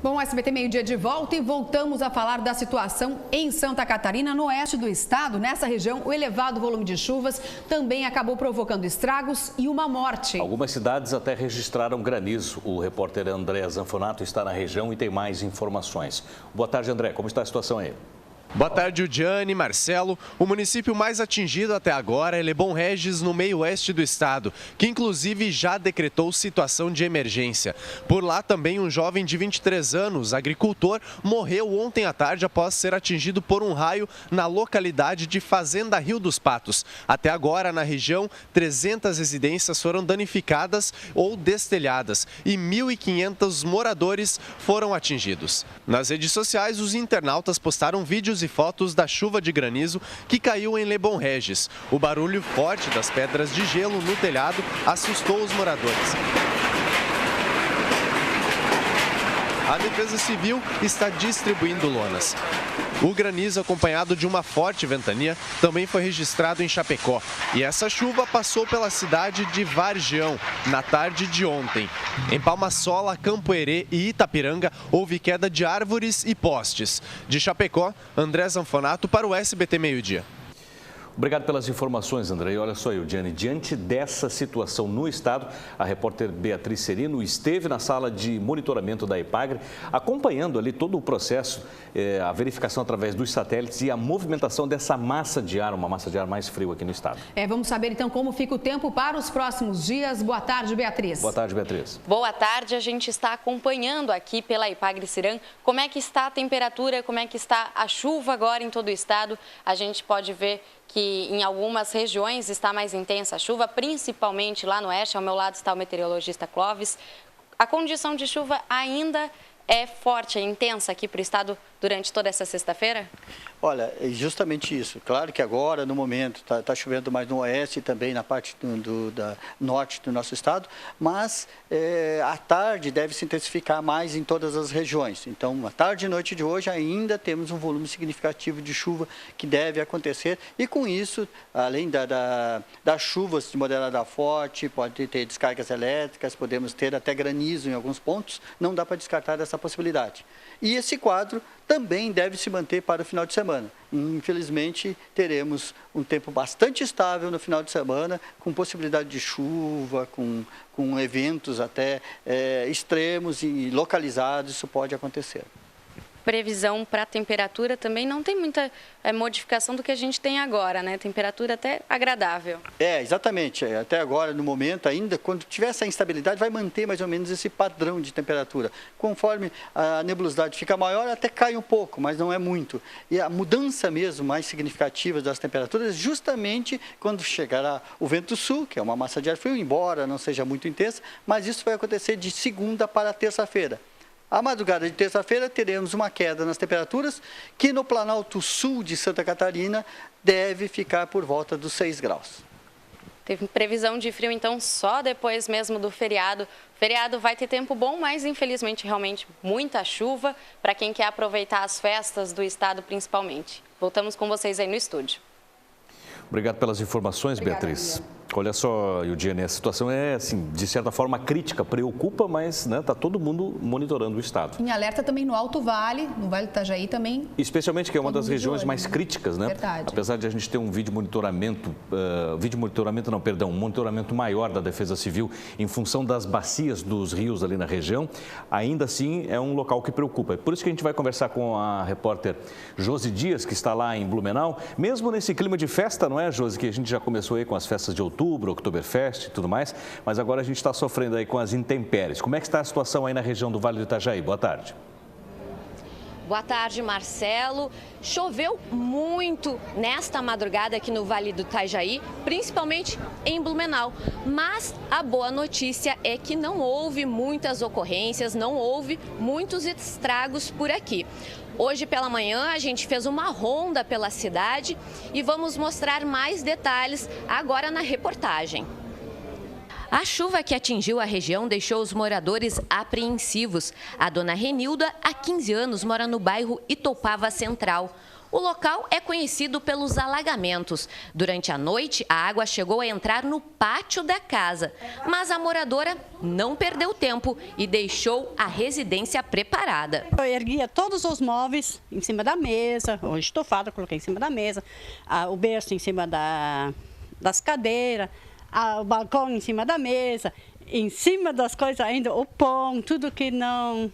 Bom, o SBT Meio-Dia de volta e voltamos a falar da situação em Santa Catarina, no oeste do estado. Nessa região, o elevado volume de chuvas também acabou provocando estragos e uma morte. Algumas cidades até registraram granizo. O repórter André Zanfonato está na região e tem mais informações. Boa tarde, André. Como está a situação aí? Boa tarde, Udiane, Marcelo. O município mais atingido até agora é Lebon Regis, no meio-oeste do estado, que inclusive já decretou situação de emergência. Por lá também um jovem de 23 anos, agricultor, morreu ontem à tarde após ser atingido por um raio na localidade de Fazenda Rio dos Patos. Até agora, na região, 300 residências foram danificadas ou destelhadas e 1.500 moradores foram atingidos. Nas redes sociais, os internautas postaram vídeos e fotos da chuva de granizo que caiu em Lebon Regis. O barulho forte das pedras de gelo no telhado assustou os moradores. A Defesa Civil está distribuindo lonas. O granizo, acompanhado de uma forte ventania, também foi registrado em Chapecó. E essa chuva passou pela cidade de Vargião na tarde de ontem. Em Palma-Sola, Campo Herê e Itapiranga, houve queda de árvores e postes. De Chapecó, André Zanfonato para o SBT Meio-Dia. Obrigado pelas informações, André. E olha só, Eudiane, diante dessa situação no estado, a repórter Beatriz Serino esteve na sala de monitoramento da EPAGRE, acompanhando ali todo o processo, a verificação através dos satélites e a movimentação dessa massa de ar, uma massa de ar mais frio aqui no estado. Vamos saber então como fica o tempo para os próximos dias. Boa tarde, Beatriz. Boa tarde, Beatriz. Boa tarde, a gente está acompanhando aqui pela EPAGRE Ciran como é que está a temperatura, como é que está a chuva agora em todo o estado. A gente pode ver que em algumas regiões está mais intensa a chuva, principalmente lá no oeste. Ao meu lado está o meteorologista Clóvis. A condição de chuva ainda é forte, é intensa aqui para o estado durante toda essa sexta-feira? Olha, é justamente isso. Claro que agora, no momento, está chovendo mais no oeste e também na parte da norte do nosso estado, mas à tarde deve se intensificar mais em todas as regiões. Então, à tarde e noite de hoje ainda temos um volume significativo de chuva que deve acontecer e com isso, além das chuvas de moderada a forte, pode ter descargas elétricas, podemos ter até granizo em alguns pontos, não dá para descartar essa possibilidade. E esse quadro também deve se manter para o final de semana. Infelizmente, teremos um tempo bastante estável no final de semana, com possibilidade de chuva, com eventos até extremos e localizados, isso pode acontecer. Previsão para a temperatura também não tem muita modificação do que a gente tem agora, né? Temperatura até agradável. Exatamente. Até agora, no momento, ainda, quando tiver essa instabilidade, vai manter mais ou menos esse padrão de temperatura. Conforme a nebulosidade fica maior, até cai um pouco, mas não é muito. E a mudança mesmo mais significativa das temperaturas, justamente quando chegará o vento sul, que é uma massa de ar frio, embora não seja muito intensa, mas isso vai acontecer de segunda para terça-feira. À madrugada de terça-feira teremos uma queda nas temperaturas que no Planalto Sul de Santa Catarina deve ficar por volta dos 6 graus. Teve previsão de frio então só depois mesmo do feriado. O feriado vai ter tempo bom, mas infelizmente realmente muita chuva para quem quer aproveitar as festas do estado principalmente. Voltamos com vocês aí no estúdio. Obrigado pelas informações, Beatriz. Olha só, Eudiane, a situação é, assim, de certa forma crítica, preocupa, mas está todo mundo monitorando o estado. Em alerta também no Alto Vale, no Vale do Itajaí também. Especialmente que é uma das regiões mais críticas, né? Verdade. Apesar de a gente ter um um monitoramento maior da Defesa Civil em função das bacias dos rios ali na região, ainda assim é um local que preocupa. Por isso que a gente vai conversar com a repórter Josi Dias, que está lá em Blumenau, mesmo nesse clima de festa, não é, Josi, que a gente já começou aí com as festas de outubro, Oktoberfest e tudo mais, mas agora a gente está sofrendo aí com as intempéries. Como é que está a situação aí na região do Vale do Itajaí? Boa tarde. Boa tarde, Marcelo. Choveu muito nesta madrugada aqui no Vale do Itajaí, principalmente em Blumenau. Mas a boa notícia é que não houve muitas ocorrências, não houve muitos estragos por aqui. Hoje pela manhã a gente fez uma ronda pela cidade e vamos mostrar mais detalhes agora na reportagem. A chuva que atingiu a região deixou os moradores apreensivos. A dona Renilda, há 15 anos, mora no bairro Itopava Central. O local é conhecido pelos alagamentos. Durante a noite, a água chegou a entrar no pátio da casa, mas a moradora não perdeu tempo e deixou a residência preparada. Eu erguia todos os móveis em cima da mesa, o estofado eu coloquei em cima da mesa, o berço em cima das cadeiras, o balcão em cima da mesa, em cima das coisas ainda, o pão, tudo que não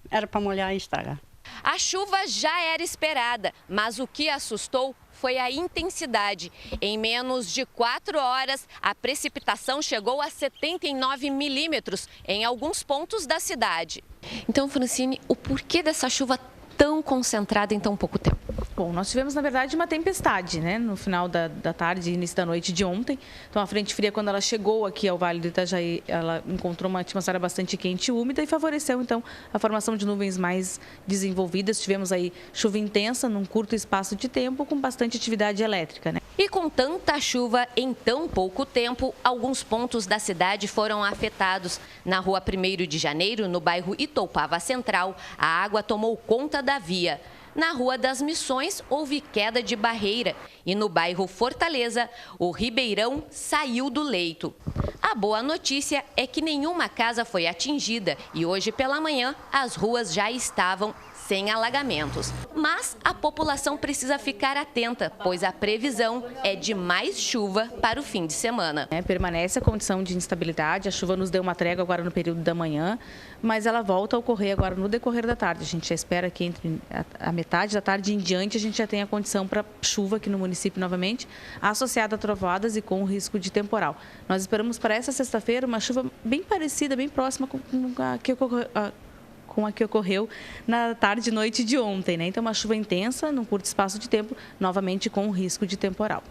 era para molhar e estragar. A chuva já era esperada, mas o que assustou foi a intensidade. Em menos de 4 horas, a precipitação chegou a 79 milímetros em alguns pontos da cidade. Então, Francine, o porquê dessa chuva tão concentrada em tão pouco tempo? Bom, nós tivemos, na verdade, uma tempestade, né, no final da tarde e início da noite de ontem. Então, a frente fria, quando ela chegou aqui ao Vale do Itajaí, ela encontrou uma atmosfera bastante quente e úmida e favoreceu, então, a formação de nuvens mais desenvolvidas. Tivemos aí chuva intensa num curto espaço de tempo, com bastante atividade elétrica, né? E com tanta chuva em tão pouco tempo, alguns pontos da cidade foram afetados. Na rua 1º de Janeiro, no bairro Itoupava Central, a água tomou conta da via. Na Rua das Missões, houve queda de barreira e no bairro Fortaleza, o Ribeirão saiu do leito. A boa notícia é que nenhuma casa foi atingida e hoje pela manhã as ruas já estavam sem alagamentos. Mas a população precisa ficar atenta, pois a previsão é de mais chuva para o fim de semana. Permanece a condição de instabilidade, a chuva nos deu uma trégua agora no período da manhã, mas ela volta a ocorrer agora no decorrer da tarde. A gente já espera que entre a metade da tarde em diante a gente já tenha condição para chuva aqui no município novamente, associada a trovoadas e com o risco de temporal. Nós esperamos para essa sexta-feira uma chuva bem parecida, bem próxima com a que ocorreu na tarde e noite de ontem, né? Então, uma chuva intensa, num curto espaço de tempo, novamente com o risco de temporal.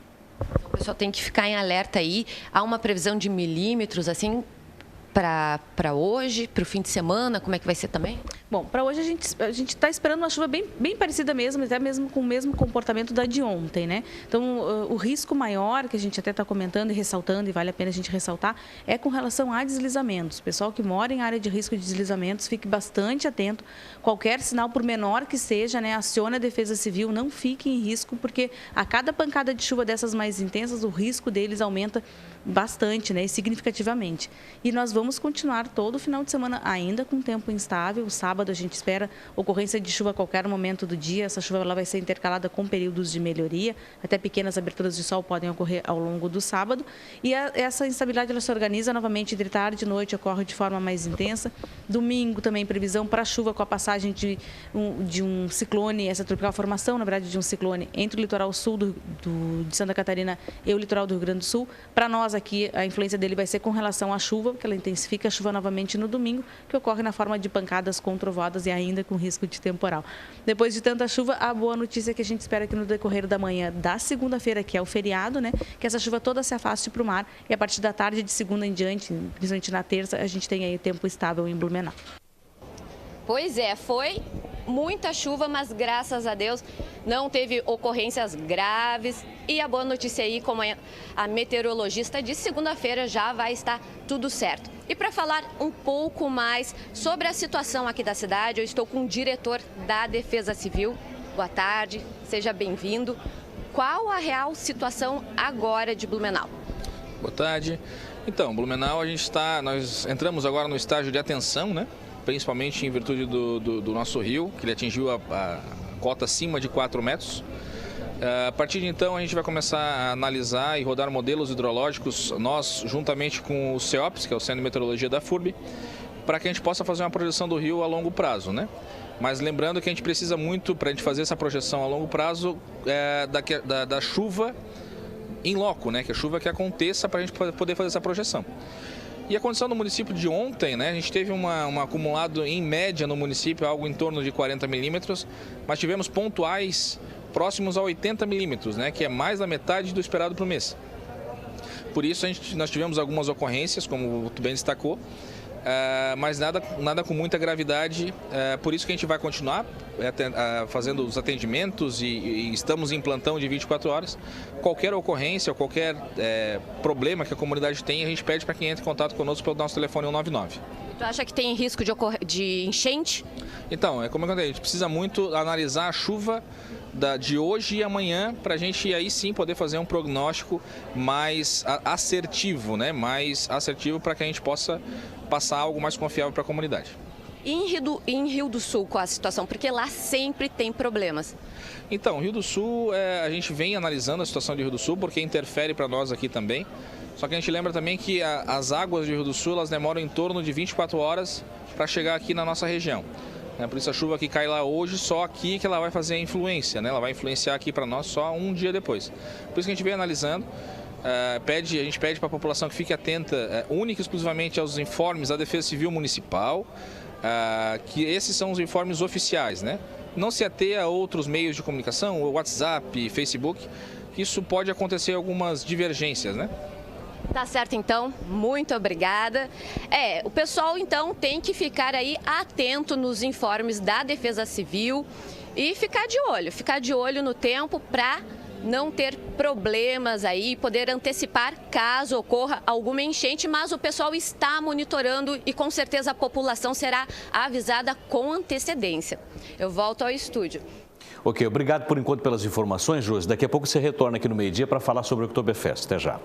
O pessoal tem que ficar em alerta aí. Há uma previsão de milímetros, assim, para hoje, para o fim de semana? Como é que vai ser também? Bom, para hoje a gente está esperando uma chuva bem parecida mesmo, até mesmo com o mesmo comportamento da de ontem, né? Então, o risco maior, que a gente até está comentando e ressaltando, e vale a pena a gente ressaltar, é com relação a deslizamentos. O pessoal que mora em área de risco de deslizamentos, fique bastante atento. Qualquer sinal, por menor que seja, né, acione a Defesa Civil, não fique em risco, porque a cada pancada de chuva dessas mais intensas, o risco deles aumenta bastante, né, e significativamente. E nós vamos continuar todo o final de semana ainda com tempo instável. O sábado a gente espera ocorrência de chuva a qualquer momento do dia. Essa chuva ela vai ser intercalada com períodos de melhoria. Até pequenas aberturas de sol podem ocorrer ao longo do sábado. E essa instabilidade ela se organiza novamente entre tarde e noite, ocorre de forma mais intensa. Domingo também previsão para chuva com a passagem de um ciclone, essa tropical formação, na verdade, de um ciclone entre o litoral sul de Santa Catarina e o litoral do Rio Grande do Sul. Para nós aqui, a influência dele vai ser com relação à chuva, porque ela intensifica a chuva novamente no domingo, que ocorre na forma de pancadas com trovoadas e ainda com risco de temporal. Depois de tanta chuva, a boa notícia é que a gente espera que no decorrer da manhã da segunda-feira, que é o feriado, né, que essa chuva toda se afaste para o mar e a partir da tarde de segunda em diante, principalmente na terça, a gente tem aí tempo estável em Blumenau. Pois é, foi muita chuva, mas graças a Deus não teve ocorrências graves. E a boa notícia aí, como a meteorologista disse, segunda-feira já vai estar tudo certo. E para falar um pouco mais sobre a situação aqui da cidade, eu estou com o diretor da Defesa Civil. Boa tarde, seja bem-vindo. Qual a real situação agora de Blumenau? Boa tarde. Então, Blumenau, nós entramos agora no estágio de atenção, né? Principalmente em virtude do nosso rio, que ele atingiu a cota acima de 4 metros. A partir de então, a gente vai começar a analisar e rodar modelos hidrológicos, nós, juntamente com o CEOPS, que é o Centro de Meteorologia da FURB, para que a gente possa fazer uma projeção do rio a longo prazo, né? Mas lembrando que a gente precisa muito, para a gente fazer essa projeção a longo prazo, da chuva em loco, né? Que a chuva que aconteça para a gente poder fazer essa projeção. E a condição do município de ontem, né, a gente teve um acumulado em média no município, algo em torno de 40 milímetros, mas tivemos pontuais próximos a 80 milímetros, né, que é mais da metade do esperado para o mês. Por isso nós tivemos algumas ocorrências, como tu bem destacou, mas nada com muita gravidade, por isso que a gente vai continuar fazendo os atendimentos e estamos em plantão de 24 horas. Qualquer ocorrência, qualquer problema que a comunidade tem, a gente pede para quem entre em contato conosco pelo nosso telefone 199. Tu acha que tem risco de enchente? Então, como eu contei, a gente precisa muito analisar a chuva de hoje e amanhã para a gente aí sim poder fazer um prognóstico mais assertivo, né? Mais assertivo para que a gente possa passar algo mais confiável para a comunidade. E em Rio do Sul, qual a situação? Porque lá sempre tem problemas. Então, Rio do Sul, a gente vem analisando a situação de Rio do Sul porque interfere para nós aqui também. Só que a gente lembra também que as águas de Rio do Sul, elas demoram em torno de 24 horas para chegar aqui na nossa região. Por isso a chuva que cai lá hoje, só aqui que ela vai fazer a influência, né? Ela vai influenciar aqui para nós só um dia depois. Por isso que a gente vem analisando, a gente pede para a população que fique atenta única e exclusivamente aos informes da Defesa Civil Municipal, que esses são os informes oficiais, né? Não se ater a outros meios de comunicação, WhatsApp, Facebook, que isso pode acontecer algumas divergências, né? Tá certo, então. Muito obrigada. O pessoal, então, tem que ficar aí atento nos informes da Defesa Civil e ficar de olho no tempo para não ter problemas aí, poder antecipar caso ocorra alguma enchente, mas o pessoal está monitorando e com certeza a população será avisada com antecedência. Eu volto ao estúdio. Ok, obrigado por enquanto pelas informações, Josi. Daqui a pouco você retorna aqui no meio-dia para falar sobre o Oktoberfest. Até já.